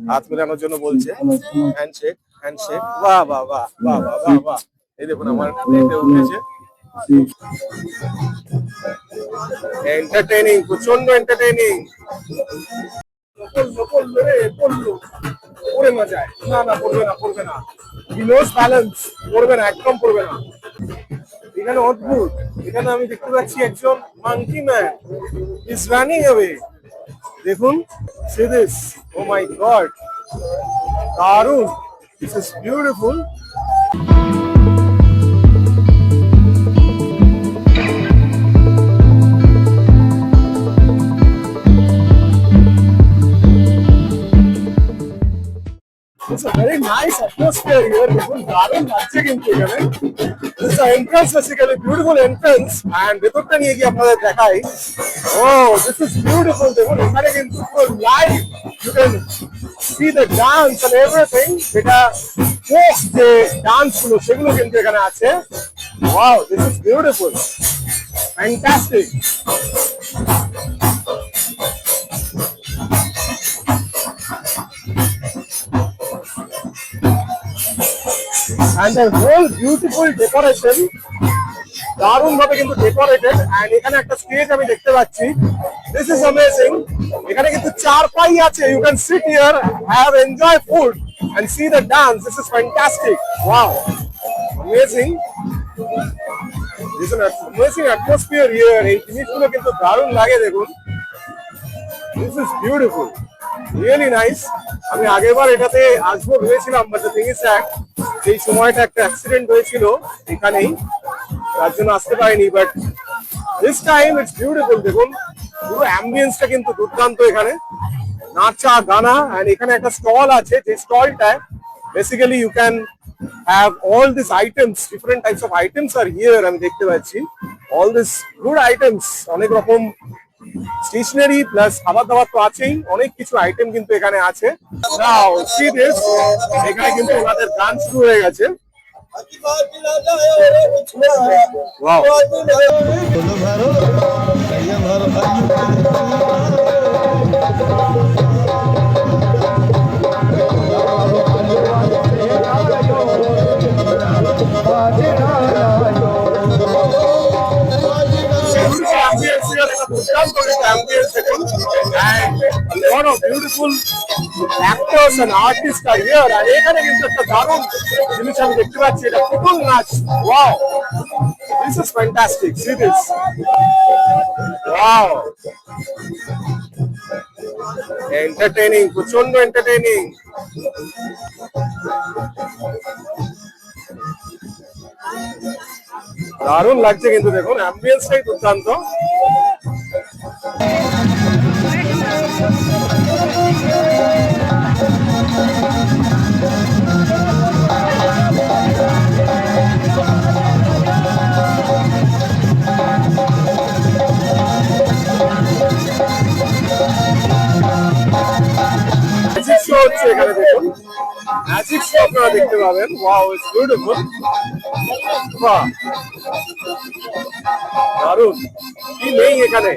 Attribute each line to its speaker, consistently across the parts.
Speaker 1: হাত মেলানোর জন্য বলছে। হ্যান্ডশেক হ্যান্ডশেক, বাহ বাহ বাহ বাহ বাহ বাহ বাহ। এই দেখুন আমার প্লেটে উঠেছে। এন্টারটেইনিং, প্রচন্ড এন্টারটেইনিং। পড়ে না যায়, না না পড়বে না পড়বে না, লস ব্যালেন্স, পড়বে না একদম পড়বে না। এখানে অদ্ভুত, এখানে আমি দেখতে পাচ্ছি একজন monkey man is running away. দেখুন, see this, oh my God, দারুণ, this is beautiful. It's a very nice atmosphere here. দেখুন দারুণ লাগছে কিন্তু এখানে। This is the entrance, basically beautiful entrance, and ভেতরটা নিয়ে গিয়ে আপনাদের দেখাই। Oh, this is beautiful. দেখুন এখানে কিন্তু পুরো live, you can see the dance and everything. যেটা folk যে ডান্স গুলো সেগুলো কিন্তু এখানে আছে। Wow, this is beautiful, fantastic. And the whole beautiful decoration, দারুণ ভাবে কিন্তু ডেকোরেটেড। এন্ড এখানে একটা স্টেজ আমি দেখতে পাচ্ছি। This is amazing. এখানে কিন্তু চারপাই আছে, you can sit here, have enjoy food and see the dance. This is fantastic, wow, amazing. This is an amazing atmosphere here. এই জিনিসগুলো কিন্তু দারুণ লাগে দেখুন। This is beautiful, really nice. আমি আগেরবার এটাতে আসবো ভেবেছিলাম, but the thing is that সেই সময়টা একটা অ্যাক্সিডেন্ট হয়েছিল এখানেই, তার জন্য আসতে পারিনি। But this time it's beautiful. দেখুন পুরো অ্যাম্বিয়েন্সটা কিন্তু দুর্দান্ত। এখানে নাচা গানা, এন্ড এখানে একটা স্টল আছে, যে স্টলটায় basically you can have all this items, different types of items are here. আমি দেখতে পাচ্ছি অল দিস গুড আইটেমস, অনেক রকম স্টেশনারি প্লাস খাবার দাবার তো আছেই, অনেক কিছু আইটেম কিন্তু এখানে আছে। নাও সি দিস, এখানে কিন্তু ওনাদের গান শুরু হয়ে গেছে। Wow, and a lot of beautiful actors and artists are here. আর এখানে কিন্তু একটা দারুণ জিনিস আমি দেখতে পাচ্ছি, এটা পুতুল নাচ। Wow, this is fantastic, C this, wow, entertaining, প্রচন্ড এন্টারটেইনিং। দারুণ লাগছে কিন্তু, দেখুন অ্যাম্বিয়েন্সটাই দুর্দান্ত। ম্যাজিক শো হচ্ছে এখানে, দেখুন ম্যাজিক শো আপনারা দেখতে পাবেন। ওয়াও, ইটস বিউটিফুল, বাহ, দারুণ। কি নেই এখানে,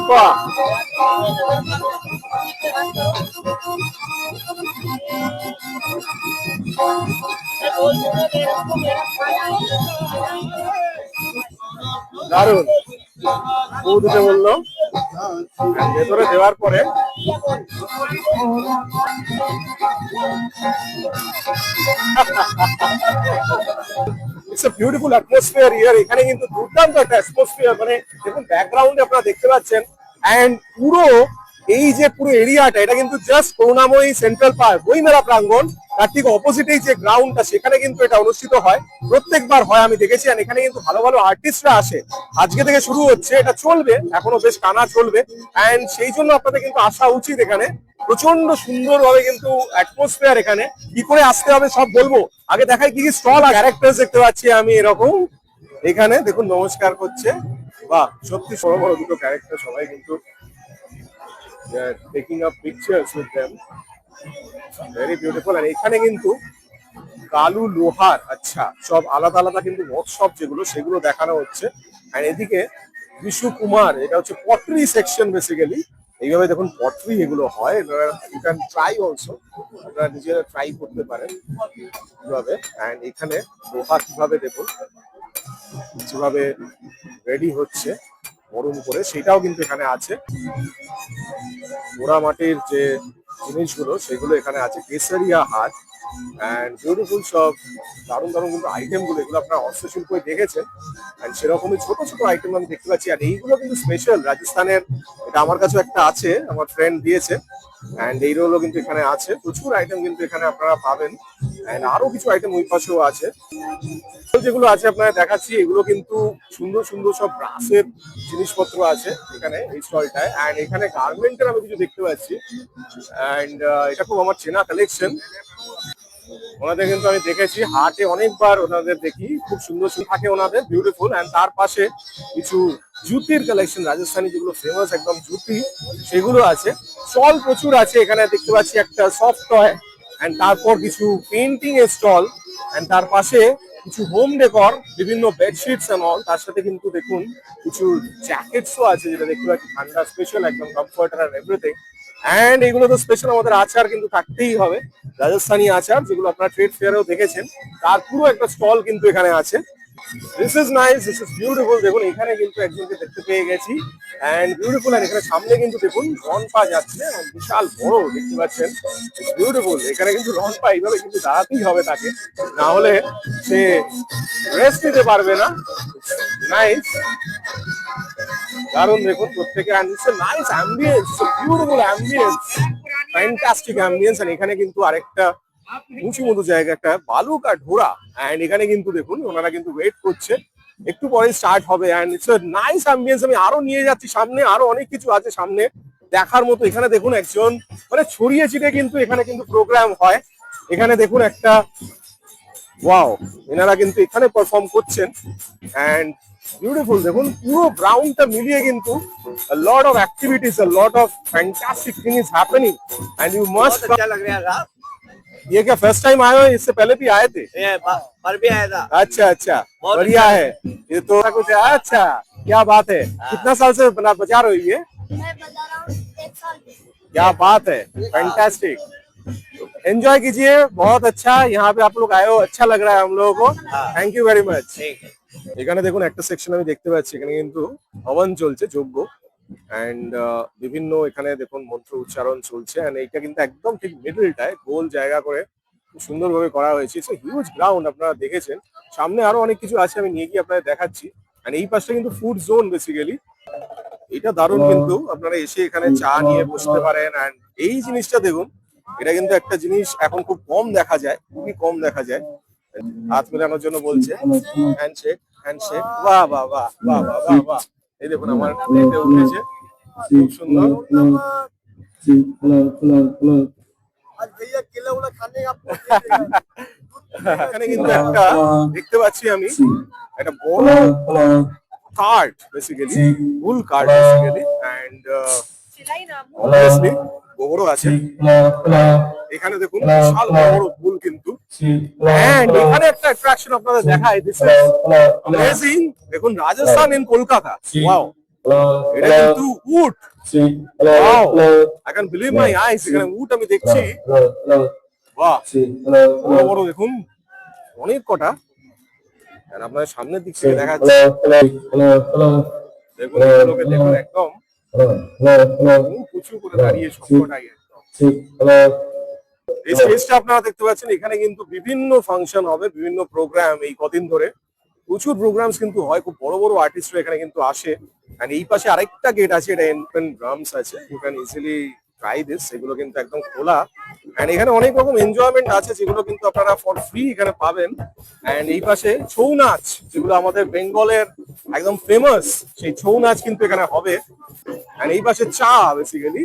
Speaker 1: বাহ, দারুণ। বউ দিতে বললো, ভেতরে দেওয়ার পরে it's a beautiful atmosphere here. এখানে কিন্তু দুর্দান্ত একটা অ্যাটমসফিয়ার, মানে দেখুন ব্যাকগ্রাউন্ডে আপনারা দেখতে পাচ্ছেন। এন্ড পুরো এই যে পুরো এরিয়াটা, এটা কিন্তু জাস্ট করুণাময়ী সেন্ট্রাল পার্ক, বইমেলা প্রাঙ্গণ, তার ঠিক অপোজিটেই যে গ্রাউন্ডটা, সেখানে কিন্তু এটা অনুষ্ঠিত হয়, প্রত্যেকবার হয় আমি দেখেছি। আর এখানে কিন্তু ভালো ভালো আর্টিস্টরা আসে। আজকে থেকে শুরু হচ্ছে, এটা চলবে এখনো বেশ টানা চলবে। এন্ড সেই জন্য আপনাদের কিন্তু আসা উচিত। এখানে প্রচন্ড সুন্দর ভাবে কিন্তু অ্যাটমসফিয়ার। এখানে কি করে আসতে হবে সব বলবো, আগে দেখাই কি কি স্টল আর ক্যারেক্টার দেখতে পাচ্ছি আমি এরকম। এখানে দেখুন নমস্কার করছে, বাহ, সত্যি বড় বড় দুটো ক্যারেক্টার, সবাই কিন্তু taking up pictures with them, very beautiful. আর এখানে কিন্তু কালু লোহার, আচ্ছা, সব আলাদা আলাদা কিন্তু ওয়ার্কশপ যেগুলো, সেগুলো দেখানো হচ্ছে। আর এদিকে বিশু কুমার, এটা হচ্ছে পটরি সেকশন বেসিক্যালি। এইভাবে দেখুন পটরি এগুলো হয়, ইউ ক্যান ট্রাই অলসো, আপনারা নিজেরা ট্রাই করতে পারেন কিভাবে। অ্যান্ড এখানে লোহা কিভাবে দেখুন যেভাবে রেডি হচ্ছে গরম করে, সেটাও কিন্তু এখানে আছে। পোড়া মাটির যে জিনিসগুলো সেগুলো এখানে আছে, কেসারিয়া হাট অ্যান্ড বিউটিফুল সব দারুণ দারুণ কিন্তু আইটেম গুলো, এগুলো আপনারা হস্তশিল্পই দেখেছেন। অ্যান্ড সেরকমই ছোট ছোট আইটেম আমি দেখতে পাচ্ছি, আর এইগুলো কিন্তু স্পেশাল রাজস্থানের। এটা আমার কাছে একটা আছে, আমার ফ্রেন্ড দিয়েছে। অ্যান্ড এই রোলও কিন্তু এখানে আছে, প্রচুর আইটেম কিন্তু এখানে আপনারা পাবেন। অ্যান্ড আরো কিছু আইটেম ওই পাশেও আছে, যেগুলো আছে আপনারা দেখাচ্ছি। এগুলো কিন্তু সুন্দর সুন্দর সব ব্রাসের জিনিসপত্র আছে এখানে এই স্টলটায়। অ্যান্ড এখানে গার্মেন্টের আমি কিছু দেখতে পাচ্ছি, অ্যান্ড এটা খুব আমার চেনা কালেকশন। ওনাদের কিন্তু আমি দেখেছি হাটে অনেকবার, ওনাদের দেখি খুব সুন্দর সুন্দর থাকে ওনাদের, বিউটিফুল। অ্যান্ড তার পাশে কিছু জুতির কালেকশন, রাজস্থানী যেগুলো ফেমাস একদম জুতি, সেগুলো আছে। স্টল প্রচুর আছে এখানে দেখতে পাচ্ছি, একটা সফট টয়, অ্যান্ড তারপর কিছু পেন্টিং এর স্টল, অ্যান্ড তার পাশে কিছু হোম ডেকর, বিভিন্ন বেডশিটস এন্ড অল। তার সাথে কিন্তু দেখুন কিছু জ্যাকেটসও আছে, যেটা দেখতে পাচ্ছি ঠান্ডা স্পেশাল একদম কমফর্টার আর এভরিথিং। অ্যান্ড এগুলো তো স্পেশাল, আমাদের আচার কিন্তু থাকতেই হবে, রাজস্থানী আচার, যেগুলো আপনারা ট্রেড ফেয়ারেও দেখেছেন। তার পুরো একটা স্টল কিন্তু এখানে আছে। This is nice, this is beautiful. দেখুন এখানে কিন্তু একজনকে দেখতে পেয়ে গেছি, অ্যান্ড বিউটিফুল। আর এখানে সামনে কিন্তু দেখুন রনপা যাচ্ছে, বিশাল বড় দেখতে পাচ্ছেন, বিউটিফুল। এখানে কিন্তু রনপা এইভাবে কিন্তু দাঁড়াতেই হবে তাকে, না হলে সে রেস্ট নিতে পারবে না। নাইস, দারুণ দেখুন প্রত্যেকে। And it's a nice ambience, it's a beautiful ambience, fantastic ambience. আর এখানে কিন্তু আরেকটা উঁচু মতো জায়গা, একটা বালুক আর ঢোড়া। অ্যান্ড এখানে কিন্তু দেখুন ওনারা কিন্তু ওয়েট করছে, একটু পরে স্টার্ট হবে। And it's a nice ambience. আমি আরো নিয়ে যাচ্ছি সামনে, আরো অনেক কিছু আছে সামনে দেখার মতো। এখানে দেখুন একজন, মানে ছড়িয়ে ছিটে কিন্তু এখানে কিন্তু প্রোগ্রাম হয়। এখানে দেখুন একটা, ওয়াও, এনারা কিন্তু এখানে পারফর্ম করছেন। অ্যান্ড বিউটিফুল দেখুন পুরো গ্রাউন্ডটা মিলিয়ে কিন্তু lot of activities, lot of fantastic thing is happening and you must.
Speaker 2: अच्छा लग रहा था।
Speaker 1: ये क्या फर्स्ट टाइम आए हो, इससे पहले भी आए थे?
Speaker 2: ये पर भी आया था।
Speaker 1: अच्छा अच्छा,
Speaker 2: बहुत
Speaker 1: बढ़िया
Speaker 2: अच्छा
Speaker 1: है ये तो कुछ है। अच्छा, क्या बात है, कितना साल से बजा रहे हो ये?
Speaker 3: मैं बता रहा हूँ 1 साल से।
Speaker 1: क्या बात है, फैंटास्टिक। एंजॉय कीजिए, बहुत अच्छा यहाँ पे आप लोग आए हो, अच्छा लग रहा है हम लोगों को। Thank you very much.
Speaker 2: ठीक है।
Speaker 1: এখানে দেখুন একটা সেকশন আমি দেখতে পাচ্ছি, এখানে কিন্তু হবন চলছে, যজ্ঞ। অ্যান্ড বিভিন্ন এখানে দেখুন মন্ত্র উচ্চারণ চলছে। অ্যান্ড এইটা কিন্তু একদম ঠিক মিডলটায় গোল জায়গা করে খুব সুন্দরভাবে করা হয়েছে। ইটস হিউজ গ্রাউন্ড, আপনারা দেখেছেন। সামনে আরো অনেক কিছু আছে, আমি নিয়ে গিয়ে আপনাদের দেখাচ্ছি। অ্যান্ড এই পাশটা কিন্তু ফুড জোন বেসিক্যালি। এটা দারুণ, কিন্তু আপনারা এসে এখানে চা নিয়ে বসতে পারেন। অ্যান্ড এই জিনিসটা দেখুন, এটা কিন্তু একটা জিনিস এখন খুব কম দেখা যায়, খুবই কম দেখা যায়। হাত মেলানোর জন্য বলছে, হ্যান্ডশেক হ্যান্ডশেক, বাহ বাহ বাহ বাহ বাহ বাহ বাহ। এই দেখুন আমার প্লেটে উঠেছে, খুব সুন্দর।
Speaker 2: आज भैया केला उला खाने का आपको
Speaker 1: এখানে কিন্তু একটা দেখতে পাচ্ছি আমি, একটা বড় card basically, full card basically. And obviously গোবরও আছে এখানে, দেখুন বিশাল বড় ফুল কিন্তু। অ্যান্ড এখানে একটা অ্যাট্রাকশন আপনাদের দেখায়, দিস ইজ অ্যামেজিং। দেখুন রাজস্থান ইন কলকাতা, ওয়াও, এটা কিন্তু উট, wow, I can believe my eyes. এখানে উট আমি দেখছি, বাহ, বড় বড় দেখুন অনেক কটা। আর আপনাদের সামনের দিক থেকে দেখাচ্ছে, দেখুন এগুলোকে দেখুন একদম উঁচু করে দাঁড়িয়ে সবকটাই একদম। এই স্টেজটা আপনারা দেখতে পাচ্ছেন, এখানে কিন্তু বিভিন্ন ফাংশন হবে, বিভিন্ন প্রোগ্রাম এই কদিন ধরে প্রচুর প্রোগ্রামস কিন্তু হয়, খুব বড় বড় আর্টিস্টরা এখানে কিন্তু আসে। এন্ড এই পাশে আরেকটা গেট আছে, এটা এনট্রান্স ড্রামস আছে, you can easily try this. এগুলো কিন্তু একদম খোলা। এন্ড এখানে অনেক রকম এনজয়মেন্ট আছে, যেগুলো কিন্তু আপনারা ফর ফ্রি এখানে পাবেন। এন্ড এই পাশে ছৌ নাচ, যেগুলো আমাদের বেঙ্গলের একদম ফেমাস, সেই ছৌ নাচ কিন্তু এখানে হবে। এন্ড এই পাশে চা বেসিক্যালি,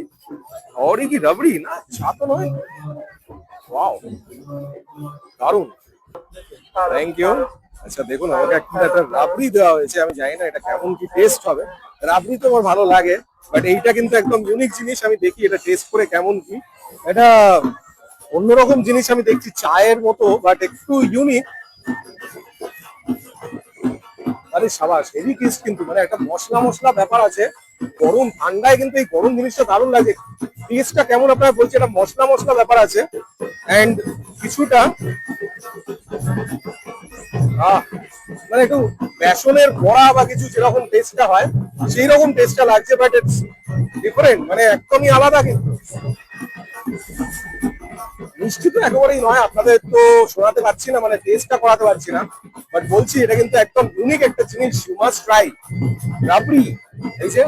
Speaker 1: অরি কি রাবড়ি না, চা তো নয়। ওয়াও, দারুন, থ্যাংক ইউ। আচ্ছা দেখুন আমাকে একটা রাবড়ি দেওয়া হয়েছে, আমি জানি না এটা কেমন কি টেস্ট হবে। রাবড়ি তো আমার ভালো লাগে, বাট এইটা কিন্তু একদম ইউনিক জিনিস। আমি দেখি এটা টেস্ট করে কেমন কি। এটা অন্যরকম জিনিস আমি দেখছি, চায়ের মতো বাট একটু ইউনিক। আরে সাবাস, হেভি টেস্ট কিন্তু, মানে একটা মশলা মশলা ব্যাপার আছে। গরম ঠান্ডায় কিন্তু এই গরম জিনিসটা দারুণ লাগে। টেস্টটা কেমন আপনারা বলছি, এটা মশলা মশলা ব্যাপার আছে এন্ড কিছুটা মানে একটু বেসনের বড়া বা কিছু যেরকম টেস্টটা হয় সেই রকম টেস্টটা লাগছে, বাট ইটস ডিফারেন্ট, মানে একদমই আলাদা। কিন্তু মিষ্টি তো একেবারেই নয়, আপনাদের তো শোনাতে পারছি না, মানে টেস্টটা করাতে পারছি না, বাট বলছি এটা কিন্তু একদম ইউনিক একটা জিনিস, ইউ মাস্ট ট্রাই। রাবড়ি, এই যে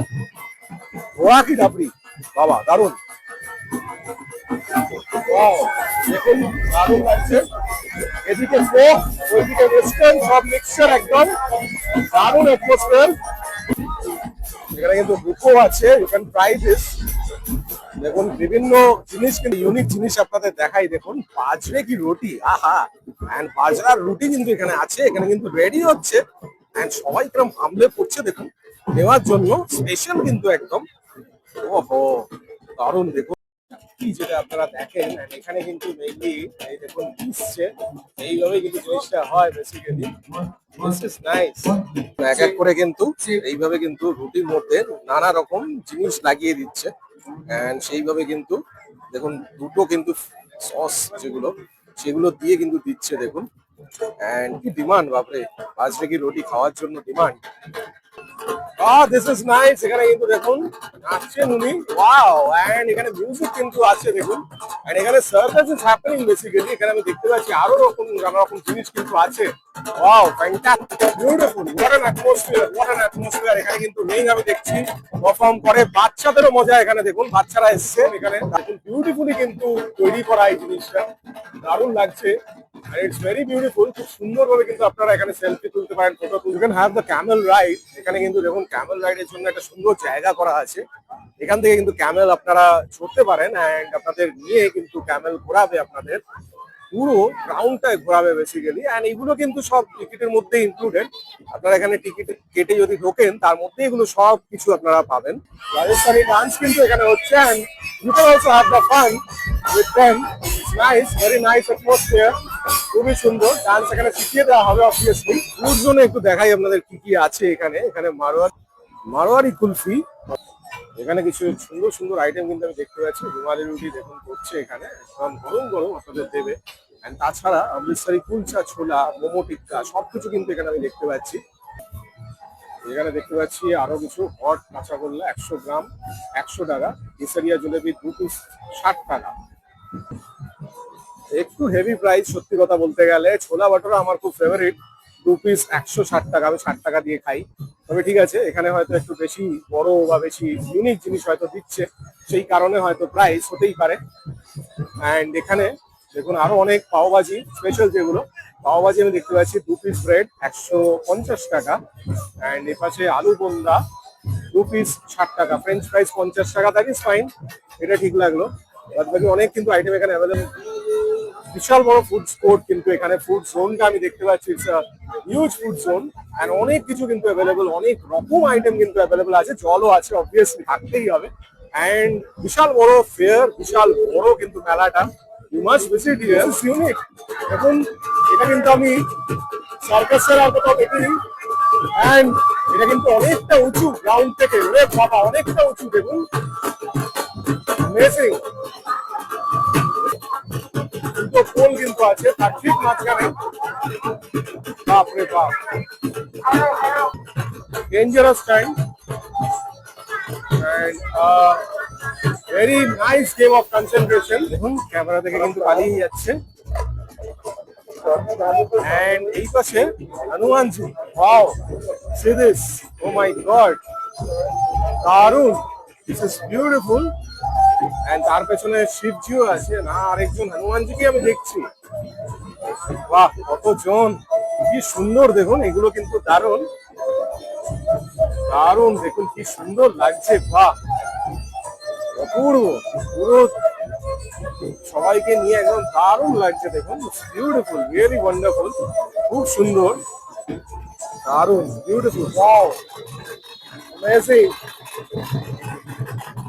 Speaker 1: বড়া কি রাবড়ি, বাবা দারুণ। ওয়াও, দেখুন দারুণ লাগছে। এদিকে ফোক, ওইদিকে ওয়েস্টার্ন, সব মিক্সচার, একদম দারুণ অ্যাটমসফিয়ার। এখানে কিন্তু বুকও আছে, ইউ ক্যান ট্রাই দিস। দেখুন বিভিন্ন জিনিস, কিন্তু ইউনিক জিনিস আপনাদের দেখাই। দেখুন বাজরে কি রুটি, আহা, এন্ড বাজরার রুটি কিন্তু এখানে আছে, এখানে কিন্তু রেডি হচ্ছে এন্ড সবাই কিরম হামলে পড়ছে দেখুন নেওয়ার জন্য, স্পেশাল কিন্তু একদম। ওহো দারুণ। দেখুন কি যেটা আপনারা দেখেন, and এখানে কিন্তু মেইনলি এই দেখুন দিচ্ছে, এইভাবে কিন্তু জিনিসটা হয় বেসিক্যালি। This is nice. এক এক করে কিন্তু এইভাবে কিন্তু রুটির মধ্যে নানা রকম জিনিস লাগিয়ে দিচ্ছে এন্ড সেইভাবে কিন্তু দেখুন দুটো কিন্তু সস যেগুলো সেগুলো দিয়ে কিন্তু দিচ্ছে দেখুন। এন্ড কি ডিমান্ড, বাপরে, বাজরে কি রুটি খাওয়ার জন্য ডিমান্ড। This is nice. এখানে কিন্তু দেখুন নাচছেন উনি, ওয়াও, এন্ড এখানে মিউজিক কিন্তু আছে দেখুন, এন্ড এখানে সার্কাস ইজ হ্যাপেনিং বেসিক্যালি। এখানে আমি দেখতে পাচ্ছি আরো নানা রকম জিনিস কিন্তু আছে। Wow, fantastic, beautiful, what an atmosphere, what an atmosphere. এখানে কিন্তু মেইন আমি দেখছি পারফর্ম করে, বাচ্চাদেরও মজা। এখানে দেখুন বাচ্চারা এসছে, এখানে দেখুন বিউটিফুলি কিন্তু তৈরি করা এই জিনিসটা, দারুণ লাগছে। And it's very beautiful, খুব সুন্দরভাবে কিন্তু আপনারা এখানে সেলফি তুলতে পারেন, ফটো তুলতে। You can have the camel ride, এখানে কিন্তু দেখুন ক্যামেল রাইডের জন্য একটা সুন্দর জায়গা করা আছে। এখান থেকে কিন্তু ক্যামেল আপনারা চড়তে পারেন এন্ড আপনাদের নিয়ে কিন্তু ক্যামেল ঘোরাবে, আপনাদের পুরো গ্রাউন্ডটায় ঘোরাবে বেসিক্যালি। এন্ড এগুলো কিন্তু সব টিকিটের মধ্যে ইনক্লুডেড। আপনারা এখানে টিকিট কেটে যদি ঢোকেন তার মধ্যে এগুলো সব কিছু আপনারা পাবেন। রাজস্থানি ডান্স কিন্তু এখানে হচ্ছে and you can also have the fun with them. It's nice, very nice atmosphere, খুবই সুন্দর। ডান্স এখানে শিখিয়ে দেওয়া হবে অবভিয়াসলি। ফুড জোনে একটু দেখাই আপনাদের কি কি আছে এখানে। এখানে মারোয়ারি কুলফি, এখানে কিছু সুন্দর সুন্দর আইটেম কিন্তু আমি দেখতে পাচ্ছি। রুমালি রুটি দেখুন করছে এখানে, একদম গরম গরম আপনাদের দেবে। এন্ড তাছাড়া অমৃতসরি কুলচা, ছোলা, মোমো টিক্কা সবকিছু কিন্তু এখানে আমি দেখতে পাচ্ছি। এখানে দেখতে পাচ্ছি আরো কিছু হট কাঁচাগোল্লা 100 গ্রাম 100 টাকা, কেসারিয়া জিলেবি 2 পিস 60 টাকা। একটু হেভি প্রাইস সত্যি কথা বলতে গেলে। ছোলা বাটোরা আমার খুব ফেভারিট, 2 পিস 160 টাকা, আমি 60 টাকা দিয়ে খাই। তবে ঠিক আছে, এখানে হয়তো একটু বেশি বড় বা বেশি ইউনিক জিনিস হয়তো দিচ্ছে, সেই কারণে হয়তো প্রাইস হতেই পারে। অ্যান্ড এখানে দেখুন আরো অনেক পাওভাজি স্পেশাল, যেগুলো পাওভাজি আমি দেখতে পাচ্ছি 2 পিস ব্রেড 150 টাকা, অ্যান্ড এ পাশে আলু বোন্দা 2 পিস 60 টাকা, ফ্রেঞ্চ ফ্রাইস 50 টাকা। দ্যাট ইজ ফাইন, এটা ঠিক লাগলো। বাদ বাকি অনেক কিন্তু আইটেম এখানে অ্যাভেলেবল। বিশাল বড় ফুড স্পোর্ট কিন্তু এখানে, ফুড জোনটা আমি দেখতে পাচ্ছি, it's a huge food zone and অনেক কিছু কিন্তু অ্যাভেলেবল, অনেক রকম আইটেম কিন্তু অ্যাভেলেবল আছে। জলও আছে, অবভিয়াসলি থাকতেই হবে। এন্ড বিশাল বড় ফেয়ার, বিশাল বড় কিন্তু মেলাটা, you must visit here, it's unique. দেখুন এটা কিন্তু আমি সার্কাসের আর কোথাও দেখিনি। এন্ড এটা কিন্তু অনেকটা উঁচু গ্রাউন্ড থেকে, ওরে বাবা অনেকটা উঁচু, দেখুন অ্যামেজিং। দুটো পোল কিন্তু আছে তার ঠিক মাঝখানে, বাপরে বাপ, dangerous time and very nice game of concentration. দেখুন ক্যামেরা থেকে কিন্তু পালিয়ে যাচ্ছে। এন্ড এই পাশে Hanumanji, wow, see this, oh my god, দারুন, দিস ইজ বিউটিফুল। এন্ড তার পেছনে শিবজিও আছে, না আরেকজন হনুমানজিকে আমি দেখছি। বাহ, কতজন, কি সুন্দর দেখুন, এগুলো কিন্তু দারুণ দারুণ, দেখুন কি সুন্দর লাগছে, বাহ অপূর্ব, পুরো সবাইকে নিয়ে একদম দারুণ লাগছে। দেখুন বিউটিফুল, রিয়েলি ওয়ান্ডারফুল, খুব সুন্দর, দারুণ, beautiful, wow, amazing,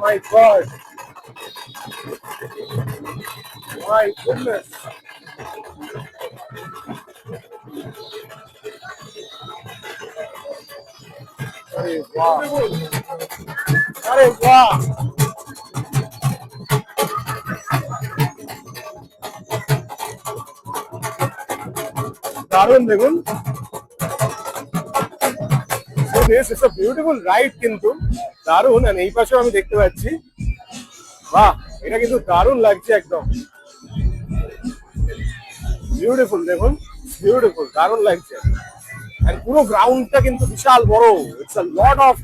Speaker 1: my god, my goodness. Wow. আরে বাহ, দারুণ দেখুন। বিউটিফুল রাইড কিন্তু দারুণ। আর এই পাশেও আমি দেখতে পাচ্ছি, বাহ এটা কিন্তু দারুণ লাগছে একদম, বিউটিফুল দেখুন, বিউটিফুল দারুণ লাগছে। আর পুরো গ্রাউন্ডটা কিন্তু বিশাল বড়, it's a lot of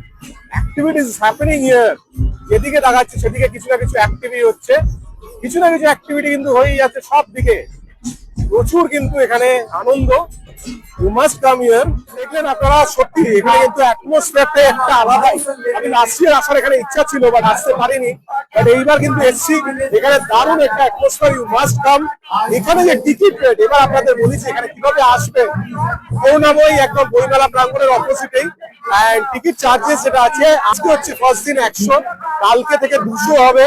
Speaker 1: activities happening here. যেদিকে তাকাচ্ছি সেদিকে কিছু না কিছু অ্যাক্টিভিটি হচ্ছে, কিছু না কিছু অ্যাক্টিভিটি কিন্তু হয়েই যাচ্ছে সব দিকে। প্রচুর কিন্তু এখানে আনন্দ। You must come here. দেখলেন আপনারা, সত্যি এখানে কিন্তু অ্যাটমসফিয়ারটা একটা আলাদা। আমি রাশিয়ার আসার এখানে ইচ্ছা ছিল বাট আসতে পারিনি, বাট এইবার কিন্তু এসছি। এখানে দারুণ একটা অ্যাটমসফিয়ার, ইউ মাস্ট কাম। এখানে যে টিকিট রেট, এবার আপনাদের বলেছি এখানে কিভাবে আসবেন। করুণাময়ী একদম বইমেলা প্রাঙ্গণের অপোজিটেই। এন্ড টিকিট চার্জেস যেটা আছে, আজকে হচ্ছে ফার্স্ট দিন 100, কালকে থেকে 200 হবে,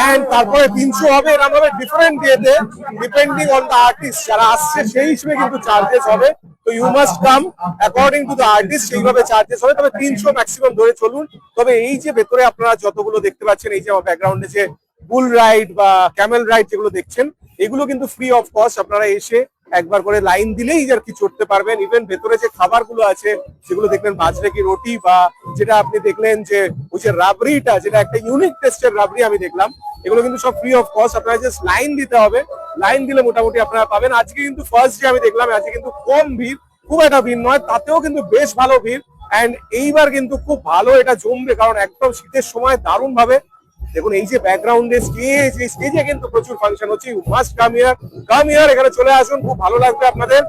Speaker 1: এন্ড তারপরে 300 হবে। এরকম ভাবে ডিফারেন্ট ডেতে ডিপেন্ডিং অন দ্য আর্টিস্ট যারা আসছে সেই হিসেবে কিন্তু চার্জেস হবে। তো you must come according to the artist, সেইভাবে চার্জেস হবে। তবে 300 ম্যাক্সিমাম ধরে চলুন। তবে এই যে ভেতরে আপনারা যতগুলো দেখতে পাচ্ছেন, এই যে আমার ব্যাকগ্রাউন্ডে যে বুল রাইড বা ক্যামেল রাইড যেগুলো দেখছেন, এগুলো কিন্তু ফ্রি অফ কস্ট। আপনারা এসে একবার করে লাইন দিলেই আর কি চড়তে পারবেন। ইভেন ভেতরে যে খাবারগুলো আছে সেগুলো দেখবেন, বাজরে কি রুটি, বা যেটা আপনি দেখলেন যে ওই যে রাবড়িটা, যেটা একটা ইউনিক টেস্টের রাবড়ি আমি দেখলাম, এগুলো কিন্তু সব ফ্রি অফ কস্ট। আপনারা জাস্ট লাইন দিতে হবে, লাইন দিলে মোটামুটি আপনারা পাবেন। আজকে কিন্তু ফার্স্ট ডে আমি দেখলাম, আজকে কিন্তু কম ভিড়, খুব একটা ভিড় নয়, তাতেও কিন্তু বেশ ভালো ভিড়। এন্ড এইবার কিন্তু খুব ভালো এটা জমবে, কারণ একদম শীতের সময় দারুণ ভাবে দেখুন এই যে ব্যাকগ্রাউন্ডে স্টেজ, এই স্টেজে কিন্তু প্রচুর ফাংশন হচ্ছে। You must come here, come here, এখানে চলে আসুন, খুব ভালো লাগবে আপনাদের।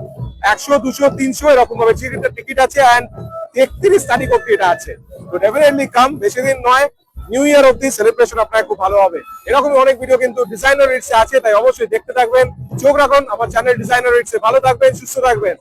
Speaker 1: 100, 200, 300 এরকম ভাবে টিকিট আছে। এন্ড 31 তারিখ অব্দি এটা আছে। তো ডেফিনেটলি কাম, বেশি দিন নয়, নিউ ইয়ার অব্দি সেলিব্রেশন আপনার খুব ভালো হবে। এরকমই অনেক ভিডিও কিন্তু ডিজাইনার রিটসে আছে, তাই অবশ্যই দেখতে থাকবেন, চোখ রাখুন আমার চ্যানেল ডিজাইনার রিটসে। ভালো থাকবেন, সুস্থ থাকবেন।